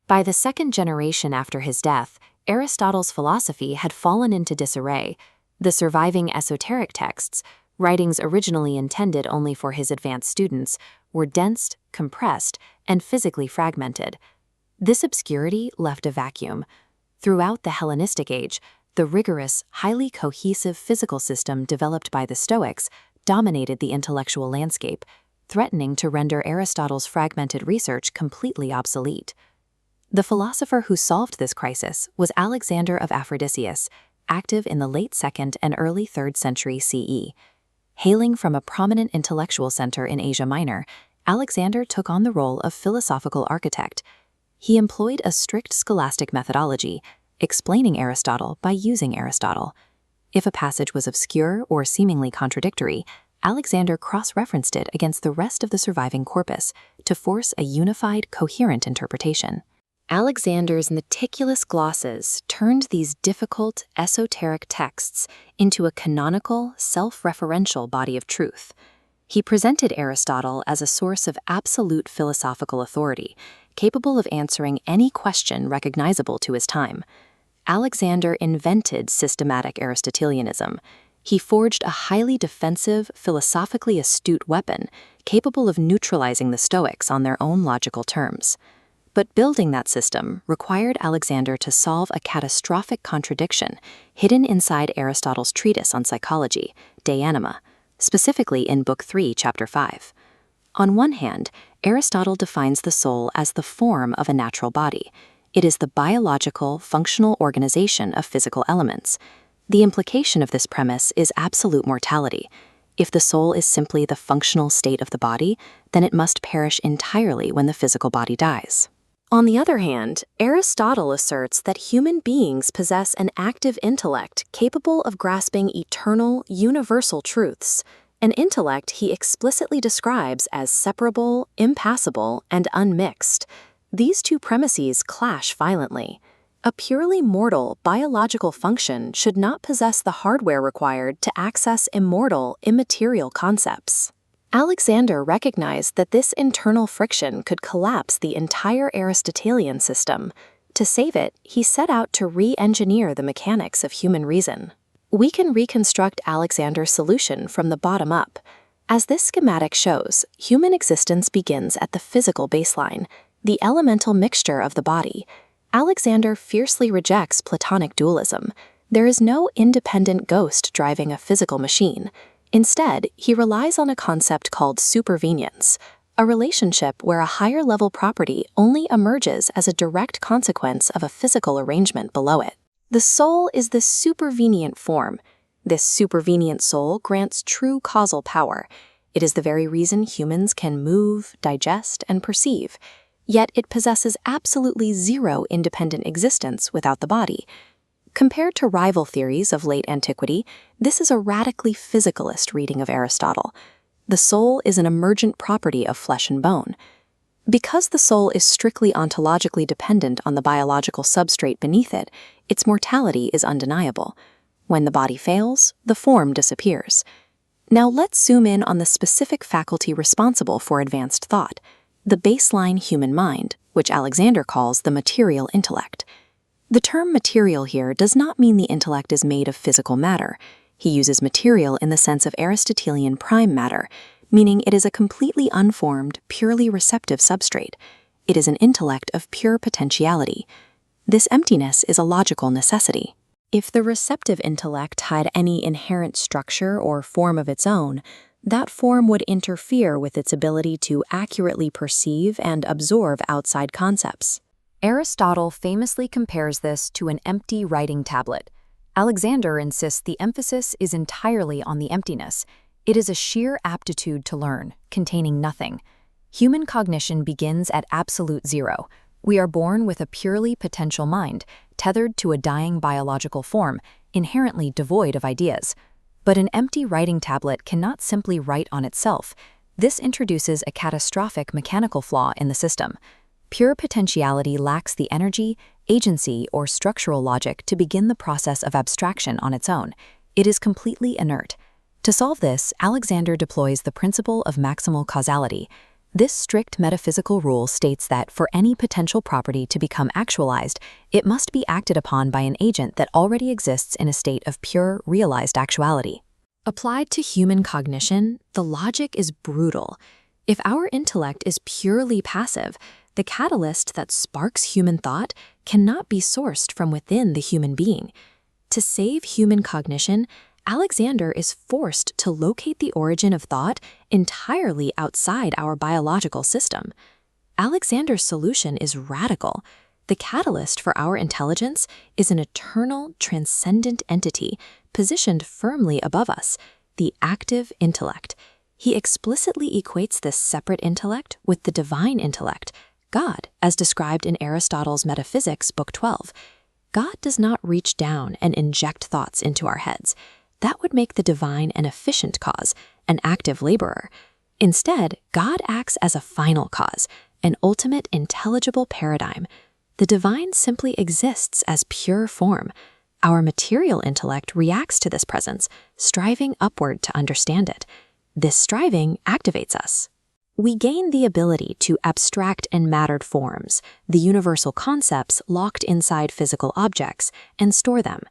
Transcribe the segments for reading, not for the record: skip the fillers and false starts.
By the second generation after his death, Aristotle's philosophy had fallen into disarray. The surviving esoteric texts, writings originally intended only for his advanced students, were dense, compressed, and physically fragmented. This obscurity left a vacuum. Throughout the Hellenistic age, the rigorous, highly cohesive physical system developed by the Stoics dominated the intellectual landscape, threatening to render Aristotle's fragmented research completely obsolete. The philosopher who solved this crisis was Alexander of Aphrodisias, active in the late 2nd and early 3rd century CE. Hailing from a prominent intellectual center in Asia Minor, Alexander took on the role of philosophical architect. He employed a strict scholastic methodology, explaining Aristotle by using Aristotle. If a passage was obscure or seemingly contradictory, Alexander cross-referenced it against the rest of the surviving corpus to force a unified, coherent interpretation. Alexander's meticulous glosses turned these difficult, esoteric texts into a canonical, self-referential body of truth. He presented Aristotle as a source of absolute philosophical authority, capable of answering any question recognizable to his time. Alexander invented systematic Aristotelianism. He forged a highly defensive, philosophically astute weapon, capable of neutralizing the Stoics on their own logical terms. But building that system required Alexander to solve a catastrophic contradiction hidden inside Aristotle's treatise on psychology, De Anima, specifically in Book 3, Chapter 5. On one hand, Aristotle defines the soul as the form of a natural body. It is the biological, functional organization of physical elements. The implication of this premise is absolute mortality. If the soul is simply the functional state of the body, then it must perish entirely when the physical body dies. On the other hand, Aristotle asserts that human beings possess an active intellect capable of grasping eternal, universal truths, an intellect he explicitly describes as separable, impassible, and unmixed. These two premises clash violently. A purely mortal, biological function should not possess the hardware required to access immortal, immaterial concepts. Alexander recognized that this internal friction could collapse the entire Aristotelian system. To save it, he set out to re-engineer the mechanics of human reason. We can reconstruct Alexander's solution from the bottom up. As this schematic shows, human existence begins at the physical baseline, the elemental mixture of the body. Alexander fiercely rejects Platonic dualism. There is no independent ghost driving a physical machine. Instead, he relies on a concept called supervenience, a relationship where a higher-level property only emerges as a direct consequence of a physical arrangement below it. The soul is the supervenient form. This supervenient soul grants true causal power. It is the very reason humans can move, digest, and perceive. Yet it possesses absolutely zero independent existence without the body. Compared to rival theories of late antiquity, this is a radically physicalist reading of Aristotle. The soul is an emergent property of flesh and bone. Because the soul is strictly ontologically dependent on the biological substrate beneath it, its mortality is undeniable. When the body fails, the form disappears. Now let's zoom in on the specific faculty responsible for advanced thought, the baseline human mind, which Alexander calls the material intellect. The term material here does not mean the intellect is made of physical matter. He uses material in the sense of Aristotelian prime matter, meaning it is a completely unformed, purely receptive substrate. It is an intellect of pure potentiality. This emptiness is a logical necessity. If the receptive intellect had any inherent structure or form of its own, that form would interfere with its ability to accurately perceive and absorb outside concepts. Aristotle famously compares this to an empty writing tablet. Alexander insists the emphasis is entirely on the emptiness. It is a sheer aptitude to learn, containing nothing. Human cognition begins at absolute zero. We are born with a purely potential mind, tethered to a dying biological form, inherently devoid of ideas. But an empty writing tablet cannot simply write on itself. This introduces a catastrophic mechanical flaw in the system. Pure potentiality lacks the energy, agency, or structural logic to begin the process of abstraction on its own. It is completely inert. To solve this, Alexander deploys the principle of maximal causality. This strict metaphysical rule states that for any potential property to become actualized, it must be acted upon by an agent that already exists in a state of pure, realized actuality. Applied to human cognition, the logic is brutal. If our intellect is purely passive, the catalyst that sparks human thought cannot be sourced from within the human being. To save human cognition, Alexander is forced to locate the origin of thought entirely outside our biological system. Alexander's solution is radical. The catalyst for our intelligence is an eternal, transcendent entity positioned firmly above us, the active intellect. He explicitly equates this separate intellect with the divine intellect, God, as described in Aristotle's Metaphysics, Book 12. God does not reach down and inject thoughts into our heads. That would make the divine an efficient cause, an active laborer. Instead, God acts as a final cause, an ultimate intelligible paradigm. The divine simply exists as pure form. Our material intellect reacts to this presence, striving upward to understand it. This striving activates us. We gain the ability to abstract and mattered forms, the universal concepts locked inside physical objects, and store them.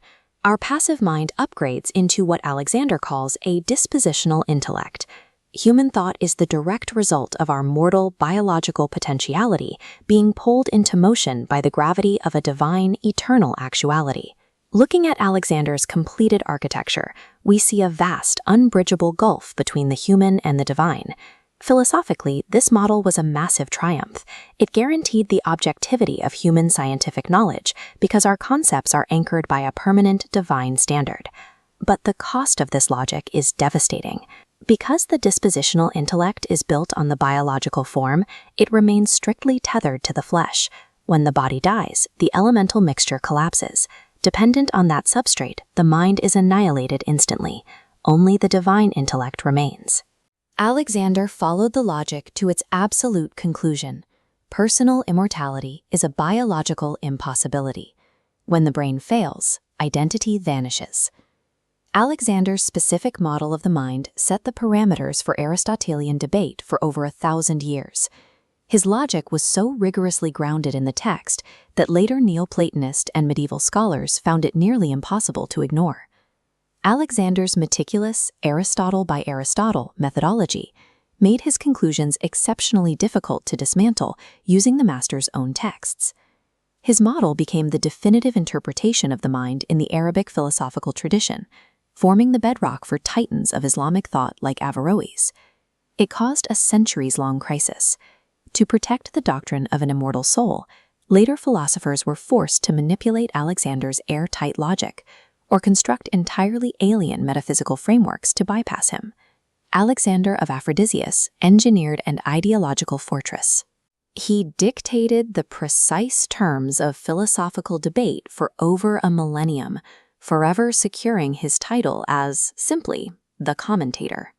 Our passive mind upgrades into what Alexander calls a dispositional intellect. Human thought is the direct result of our mortal biological potentiality being pulled into motion by the gravity of a divine, eternal actuality. Looking at Alexander's completed architecture, we see a vast, unbridgeable gulf between the human and the divine. Philosophically, this model was a massive triumph. It guaranteed the objectivity of human scientific knowledge because our concepts are anchored by a permanent divine standard. But the cost of this logic is devastating. Because the dispositional intellect is built on the biological form, it remains strictly tethered to the flesh. When the body dies, the elemental mixture collapses. Dependent on that substrate, the mind is annihilated instantly. Only the divine intellect remains. Alexander followed the logic to its absolute conclusion. Personal immortality is a biological impossibility. When the brain fails, identity vanishes. Alexander's specific model of the mind set the parameters for Aristotelian debate for over 1,000 years. His logic was so rigorously grounded in the text that later Neoplatonist and medieval scholars found it nearly impossible to ignore. Alexander's meticulous Aristotle by Aristotle methodology made his conclusions exceptionally difficult to dismantle using the master's own texts. His model became the definitive interpretation of the mind in the Arabic philosophical tradition, forming the bedrock for titans of Islamic thought like Averroes. It caused a centuries-long crisis. To protect the doctrine of an immortal soul, later philosophers were forced to manipulate Alexander's airtight logic, or construct entirely alien metaphysical frameworks to bypass him. Alexander of Aphrodisias engineered an ideological fortress. He dictated the precise terms of philosophical debate for over a millennium, forever securing his title as, simply, the commentator.